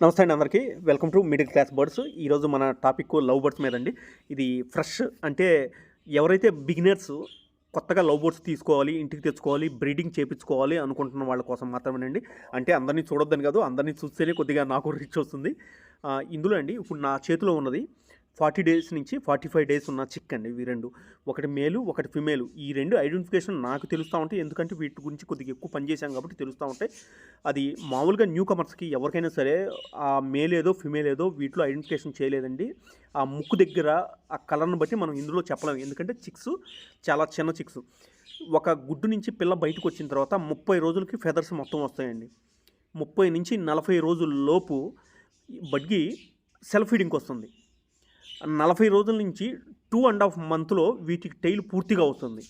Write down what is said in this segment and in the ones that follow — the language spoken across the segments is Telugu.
నమస్తే అండి అందరికీ. Welcome to middle class birds. ఈరోజు మన టాపిక్ లవ్ బర్డ్స్ మీద అండి. ఇది ఫ్రెష్ అంటే ఎవరైతే బిగినర్స్ కొత్తగా లవ్ బర్డ్స్ తీసుకోవాలి, ఇంటికి తెచ్చుకోవాలి, బ్రీడింగ్ చేయించుకోవాలి అనుకుంటున్న వాళ్ళ కోసం మాత్రమేనండి. అంటే అందరినీ చూడొద్దని కాదు, అందరినీ చూస్తేనే కొద్దిగా నాకు రీచ్ వస్తుంది. ఇందులో అండి ఇప్పుడు నా చేతిలో ఉన్నది 40 డేస్ నుంచి 45 డేస్ ఉన్న చిక్ అండి. ఇవి రెండు, ఒకటి మేలు ఒకటి ఫిమేలు. ఈ రెండు ఐడెంటిఫికేషన్ నాకు తెలుస్తూ ఉంటాయి, ఎందుకంటే వీటి గురించి కొద్దిగా ఎక్కువ పనిచేసాం కాబట్టి తెలుస్తూ ఉంటాయి. అది మామూలుగా న్యూ కమర్స్కి ఎవరికైనా సరే ఆ మేల్ ఏదో ఫిమేల్ ఏదో వీటిలో ఐడెంటిఫికేషన్ చేయలేదండి. ఆ ముక్కు దగ్గర ఆ కలర్ని బట్టి మనం ఇందులో చెప్పలేము, ఎందుకంటే చిక్స్ చాలా చిన్న చిక్స్. ఒక గుడ్డు నుంచి పిల్ల బయటకు వచ్చిన తర్వాత 30 రోజులకి ఫెదర్స్ మొత్తం వస్తాయండి. 30 నుంచి 40 రోజుల లోపు బడ్గి సెల్ఫ్ ఫీడింగ్కి వస్తుంది. 40 రోజుల నుంచి 2.5 మంత్లో వీటికి టైల్ పూర్తిగా వస్తుంది.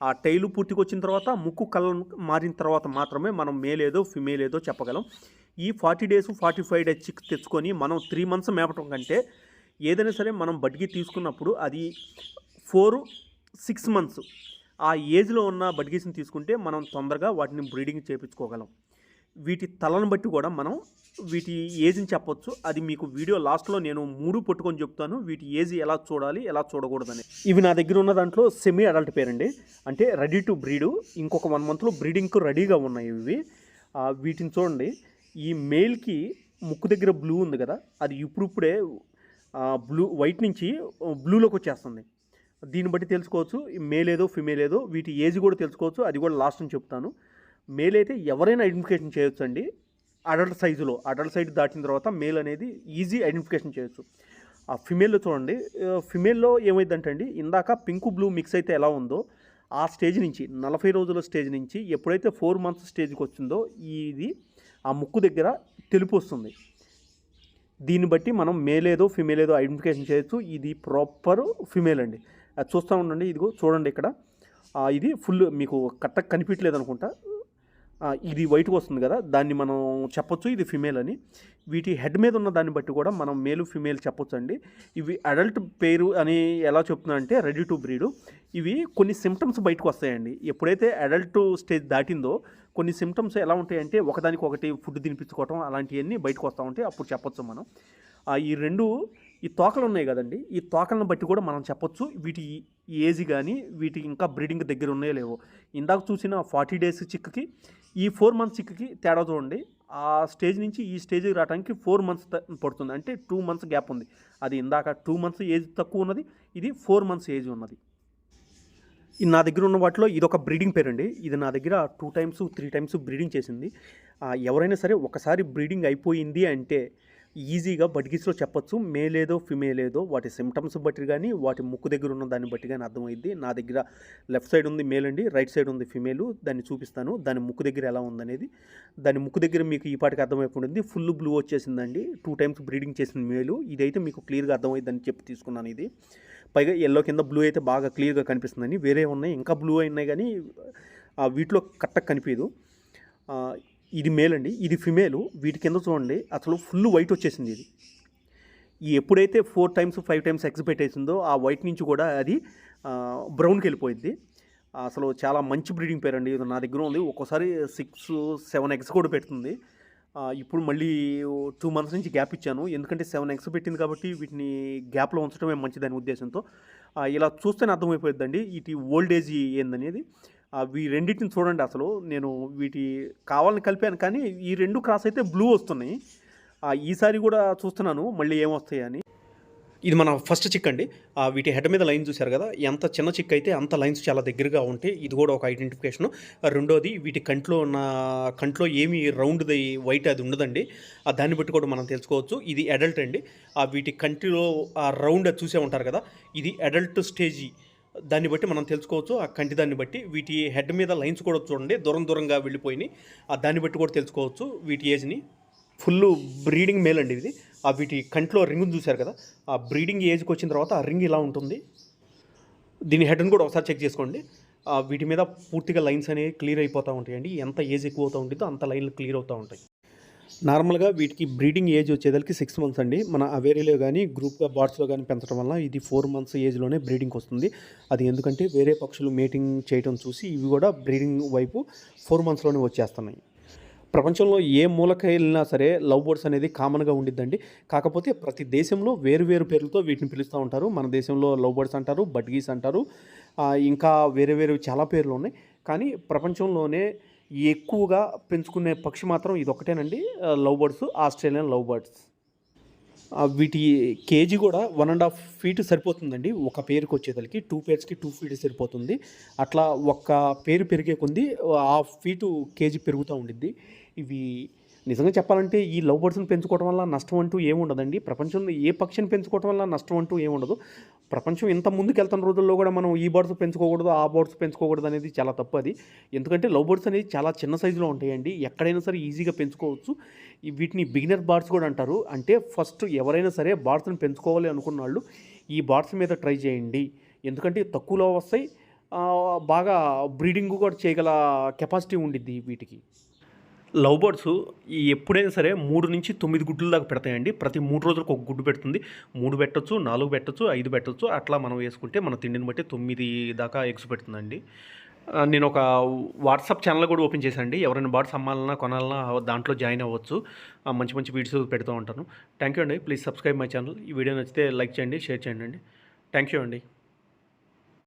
ఆ టైలు పూర్తిగా వచ్చిన తర్వాత ముక్కు కలర్ మారిన తర్వాత మాత్రమే మనం మేల్ ఏదో ఫిమేల్ ఏదో చెప్పగలం. ఈ 40 డేస్ 45 డేస్ చిక్స్ తెచ్చుకొని మనం 3 మంత్స్ మేపటం కంటే ఏదైనా సరే మనం బడ్గి తీసుకున్నప్పుడు అది 4-6 మంత్స్ ఆ ఏజ్లో ఉన్న బడ్గీస్ని తీసుకుంటే మనం తొందరగా వాటిని బ్రీడింగ్ చేయించుకోగలం. వీటి తలను బట్టి కూడా మనం వీటి ఏజ్ని చెప్పొచ్చు. అది మీకు వీడియో లాస్ట్లో నేను 3 పట్టుకొని చెప్తాను, వీటి ఏజ్ ఎలా చూడాలి ఎలా చూడకూడదని. ఇవి నా దగ్గర ఉన్న దాంట్లో సెమీ అడల్ట్ పేరండి, అంటే రెడీ టు బ్రీడు. ఇంకొక 1 మంత్లో బ్రీడింగ్కు రెడీగా ఉన్నాయి ఇవి. వీటిని చూడండి, ఈ మేల్కి ముక్కు దగ్గర బ్లూ ఉంది కదా, అది ఇప్పుడిప్పుడే వైట్ నుంచి బ్లూలోకి వచ్చేస్తుంది. దీన్ని బట్టి తెలుసుకోవచ్చు మేల్ ఏదో ఫిమేల్ ఏదో. వీటి ఏజ్ కూడా తెలుసుకోవచ్చు, అది కూడా లాస్ట్ అని చెప్తాను. మేల్ అయితే ఎవరైనా ఐడెంటిఫికేషన్ చేయొచ్చు అండి. అడల్ట్ సైజులో, అడల్ట్ సైజ్ దాటిన తర్వాత మేల్ అనేది ఈజీ ఐడెంటిఫికేషన్ చేయొచ్చు. ఆ ఫిమేల్లో చూడండి, ఫిమేల్లో ఏమైందంటే అండి, ఇందాక పింక్ బ్లూ మిక్స్ అయితే ఎలా ఉందో ఆ స్టేజ్ నుంచి 40 రోజుల స్టేజ్ నుంచి ఎప్పుడైతే 4 మంత్స్ స్టేజ్కి వచ్చిందో ఇది ఆ ముక్కు దగ్గర తెలుపు వస్తుంది. దీన్ని బట్టి మనం మేల్ ఏదో ఫిమేల్ ఏదో ఐడెంటిఫికేషన్ చేయొచ్చు. ఇది ప్రాపర్ ఫిమేల్ అండి. అది చూస్తూ ఉండండి, ఇదిగో చూడండి ఇక్కడ. ఇది ఫుల్ మీకు కరెక్ట్గా కనిపించలేదు అనుకుంటా, ఇది వైట్గా వస్తుంది కదా, దాన్ని మనం చెప్పొచ్చు ఇది ఫిమేల్ అని. వీటి హెడ్ మీద ఉన్న దాన్ని బట్టి కూడా మనం మేలు ఫిమేల్ చెప్పొచ్చు అండి. ఇవి అడల్ట్ పేరు అని ఎలా చెప్తున్నా అంటే రెడీ టు బ్రీడు. ఇవి కొన్ని సిమ్టమ్స్ బయటకు వస్తాయండి. ఎప్పుడైతే అడల్ట్ స్టేజ్ దాటిందో కొన్ని సిమ్టమ్స్ ఎలా ఉంటాయంటే ఒకదానికి ఒకటి ఫుడ్ తినిపించుకోవటం అలాంటివన్నీ బయటకు వస్తూ ఉంటాయి, అప్పుడు చెప్పొచ్చు మనం. ఈ రెండు ఈ తోకలు ఉన్నాయి కదండి, ఈ తోకలను బట్టి కూడా మనం చెప్పొచ్చు వీటి ఏజ్ కానీ వీటికి ఇంకా బ్రీడింగ్ దగ్గర ఉన్నాయో లేవో. ఇందాక చూసిన 40 డేస్ చిక్కి ఈ 4 మంత్స్ చిక్కి తేడా చూడండి. ఆ స్టేజ్ నుంచి ఈ స్టేజ్కి రావడానికి 4 మంత్స్ పడుతుంది, అంటే 2 మంత్స్ గ్యాప్ ఉంది. అది ఇందాక 2 మంత్స్ ఏజ్ తక్కువ ఉన్నది, ఇది 4 మంత్స్ ఏజ్ ఉన్నది. నా దగ్గర ఉన్న వాటిలో ఇదొక బ్రీడింగ్ పేరు అండి. ఇది నా దగ్గర 2 టైమ్స్ 3 టైమ్స్ బ్రీడింగ్ చేసింది. ఎవరైనా సరే ఒకసారి బ్రీడింగ్ అయిపోయింది అంటే ఈజీగా బడ్గీస్లో చెప్పొచ్చు మేల్ ఏదో ఫిమేల్ ఏదో. వాటి సిమ్టమ్స్ బట్టి కానీ వాటి ముక్కు దగ్గర ఉన్న దాన్ని బట్టి కానీ అర్థమైంది. నా దగ్గర లెఫ్ట్ సైడ్ ఉంది మేల్ అండి, రైట్ సైడ్ ఉంది ఫిమేలు. దాన్ని చూపిస్తాను, దాని ముక్కు దగ్గర ఎలా ఉందనేది. దాని ముక్కు దగ్గర మీకు ఈ పాటికి అర్థమైపోయింది, ఫుల్ బ్లూ వచ్చేసిందండి. 2 టైమ్స్ బ్రీడింగ్ చేసిన మేలు. ఇదైతే మీకు క్లియర్గా అర్థమైందని చెప్పి తీసుకున్నాను. ఇది పైగా ఎల్లో కింద బ్లూ అయితే బాగా క్లియర్గా కనిపిస్తుందని. వేరే ఉన్నాయి ఇంకా బ్లూ అయినాయి కానీ వీటిలో కరెక్ట్గా కనిపించదు. ఇది మేల్ అండి, ఇది ఫిమేలు. వీటి కింద చూడండి అసలు ఫుల్ వైట్ వచ్చేసింది. ఇది ఎప్పుడైతే 4 టైమ్స్ 5 టైమ్స్ ఎగ్స్ పెట్టేసిందో ఆ వైట్ నుంచి కూడా అది బ్రౌన్కి వెళ్ళిపోయింది. అసలు చాలా మంచి బ్రీడింగ్ పేరు అండి. ఇది నా దగ్గర ఉంది, ఒక్కోసారి 6-7 ఎగ్స్ కూడా పెడుతుంది. ఇప్పుడు మళ్ళీ 2 మంత్స్ నుంచి గ్యాప్ ఇచ్చాను, ఎందుకంటే 7 ఎగ్స్ పెట్టింది కాబట్టి వీటిని గ్యాప్లో ఉంచడమే మంచిదనే ఉద్దేశంతో. ఇలా చూస్తేనే అర్థమైపోతుందండి వీటి ఓల్డ్ ఏజ్ ఏందనేది. ఈ రెండింటిని చూడండి, అసలు నేను వీటి కావాలని కలిపాను కానీ ఈ రెండు క్రాస్ అయితే బ్లూ వస్తున్నాయి. ఈసారి కూడా చూస్తున్నాను మళ్ళీ ఏమొస్తాయి అని. ఇది మన ఫస్ట్ చిక్ అండి. వీటి హెడ్ మీద లైన్ చూశారు కదా, ఎంత చిన్న చిక్ అయితే అంత లైన్స్ చాలా దగ్గరగా ఉంటాయి. ఇది కూడా ఒక ఐడెంటిఫికేషన్. రెండోది వీటి కంట్లో ఏమి రౌండ్ది వైట్ అది ఉండదండి, దాన్ని బట్టి కూడా మనం తెలుసుకోవచ్చు ఇది అడల్ట్ అండి. వీటి కంటిలో రౌండ్ చూసే ఉంటారు కదా, ఇది అడల్ట్ స్టేజీ. దాన్ని బట్టి మనం తెలుసుకోవచ్చు ఆ కంటి దాన్ని బట్టి. వీటి హెడ్ మీద లైన్స్ కూడా చూడండి దూరంగా వెళ్ళిపోయినాయి, దాన్ని బట్టి కూడా తెలుసుకోవచ్చు వీటి ఏజ్ని. ఫుల్ బ్రీడింగ్ మేల్ అండి ఇది. వీటి కంట్లో రింగ్ చూశారు కదా, ఆ బ్రీడింగ్ ఏజ్కి వచ్చిన తర్వాత ఆ రింగ్ ఇలా ఉంటుంది. దీని హెడ్ని కూడా ఒకసారి చెక్ చేసుకోండి. వీటి మీద పూర్తిగా లైన్స్ అనేవి క్లియర్ అయిపోతూ ఉంటాయండి. ఎంత ఏజ్ ఎక్కువ అవుతూ ఉంటుందో అంత లైన్లు క్లియర్ అవుతూ ఉంటాయి. నార్మల్గా వీటికి బ్రీడింగ్ ఏజ్ వచ్చేదానికి 6 మంత్స్ అండి. మన అవేరీలో కానీ గ్రూప్గా బార్డ్స్లో కానీ పెంచడం వల్ల ఇది 4 మంత్స్ ఏజ్లోనే బ్రీడింగ్ వస్తుంది. అది ఎందుకంటే వేరే పక్షులు మేటింగ్ చేయడం చూసి ఇవి కూడా బ్రీడింగ్ వైపు 4 మంత్స్లోనే వచ్చేస్తున్నాయి. ప్రపంచంలో ఏ మూలకి వెళ్ళినా సరే లవ్ బర్డ్స్ అనేది కామన్‌గా ఉండిద్దండి. కాకపోతే ప్రతి దేశంలో వేరు వేరు పేర్లతో వీటిని పిలుస్తా ఉంటారు. మన దేశంలో లవ్ బర్డ్స్ అంటారు, బడ్గీస్ అంటారు. ఇంకా వేరే వేరేవి చాలా పేర్లున్నాయి. కానీ ప్రపంచంలోనే ఎక్కువగా పెంచుకునే పక్షి మాత్రం ఇదొక్కటేనండి. Love birds, australian love birds. వీటి కేజీ కూడా 1½ ఫీట్ సరిపోతుందండి. ఒక పేరుకొచ్చేదలికి 2 పేర్స్‌కి 2 ఫీట్ సరిపోతుంది. అట్లా ఒక్క పేరు పెరిగే కొంది హాఫ్ ఫీటు కేజీ పెరుగుతా ఉండిద్ది. ఇవి నిజంగా చెప్పాలంటే ఈ లవ్ బర్డ్స్‌ని పెంచుకోవడం వల్ల నష్టం అంటూ ఏముండదండి. ప్రపంచంలో ఏ పక్షిని పెంచుకోవడం వల్ల నష్టం అంటూ ఏముండదు. ప్రపంచం ఇంత ముందుకెళ్తున్న రోజుల్లో కూడా మనం ఈ బర్డ్స్ పెంచుకోకూడదు, ఆ బర్డ్స్ పెంచుకోకూడదు అనేది చాలా తప్పు అది. ఎందుకంటే లవ్ బర్డ్స్ అనేవి చాలా చిన్న సైజులో ఉంటాయండి. ఎక్కడైనా సరే ఈజీగా పెంచుకోవచ్చు. వీటిని బిగినర్ బర్డ్స్ కూడా అంటారు. అంటే ఫస్ట్ ఎవరైనా సరే బర్డ్స్‌ని పెంచుకోవాలి అనుకున్నోళ్ళు ఈ బర్డ్స్ మీద ట్రై చేయండి. ఎందుకంటే తక్కువలో వస్తాయి. బాగా బ్రీడింగ్ కూడా చేయగల కెపాసిటీ ఉండిద్ది వీటికి. లవ్ బర్డ్స్ ఎప్పుడైనా సరే 3-9 గుడ్లు దాకా పెడతాయండి. ప్రతి 3 రోజులకు ఒక గుడ్డు పెడుతుంది. 3 పెట్టొచ్చు, 4 పెట్టొచ్చు, 5 పెట్టొచ్చు. అట్లా మనం వేసుకుంటే మన తిండిని బట్టి 9 దాకా ఎగ్స్ పెడుతుందండి. నేను ఒక వాట్సాప్ ఛానల్ కూడా ఓపెన్ చేశానండి. ఎవరైనా బర్డ్స్ అమ్మాలన్నా, కొనాలన్నా దాంట్లో జాయిన్ అవ్వచ్చు. మంచి మంచి వీడియోస్ పెడుతూ ఉంటాను. థ్యాంక్ యూ అండి. Please subscribe my channel. ఈ వీడియో నచ్చితే లైక్ చేయండి, షేర్ చేయండి అండి. థ్యాంక్ యూ అండి.